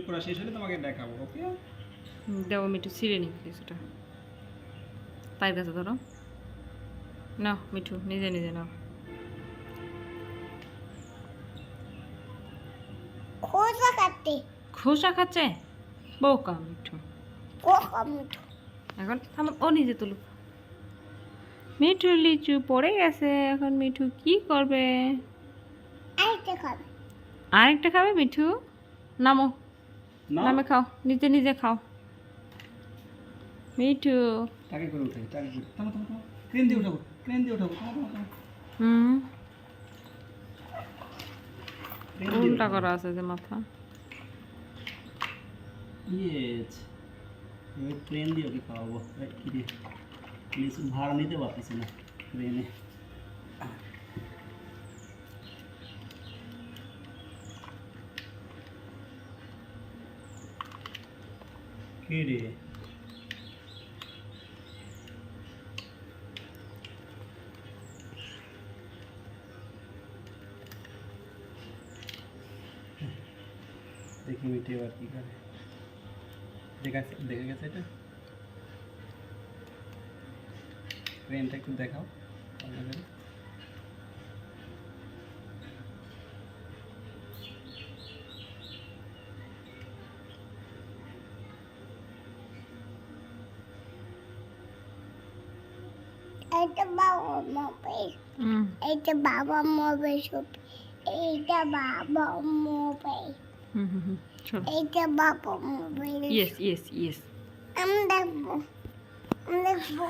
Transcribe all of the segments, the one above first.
করা শেষ হলে তোমাকে দেখাবো। ওকে, দাও মিঠু ছিঁড়ে নি কিছুটা পায়ের কাছে ধরো না মিঠু নিজে নিজে নাও খোসা কাটতে খোসা খাচ্ছে বোকা মিঠু কোকা মিঠু এখন থাম ও নিজে তুলুক মিঠু লিচু পড়ে গেছে এখন মিঠু কি করবে আরেকটা খাবে আরেকটা খাবে মিঠু নামো না নামে খাও নিজে নিজে খাও মিঠু টাকে করে উঠাই, টাকে করে থামো থামো থামো, ক্রেন দিয়ে উঠাবো, ক্রেন দিয়ে উঠাবো, থামো থামো থামো, হুম ক্রেন দিয়ে উল্টা উঠাবো। করা আছে যে মাথা ইয়েস, এবার ক্রেন দিয়ে ওকে খাওয়াবো। এই কি রে, লিচু ভাড়া নিতে পারতেছি না ক্রেনে। কি রে, দেখি মিটে এবার কি করে। দেখে গেছে এটা, ক্রেনটা একটু দেখাও ভালো করে। এইটা বাবা মোবাইল এইটা বাবা মোবাইল এইটা বাবা মোবাইল এইটা বাবা মোবাইল ইয়েস ইয়েস ইয়েস আমি দেখবো আমি দেখবো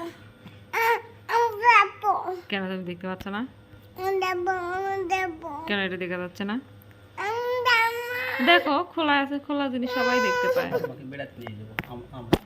আমি দেখবো কেন তুমি দেখতে পাচ্ছ না আমি দেখবো আমি দেখবো কেন এটা দেখা যাচ্ছে না আমি দেখবো দেখো খোলা আছে খোলা জিনিস সবাই দেখতে পায় আমাকে বেড়াতে নিয়ে যাবো আমরা।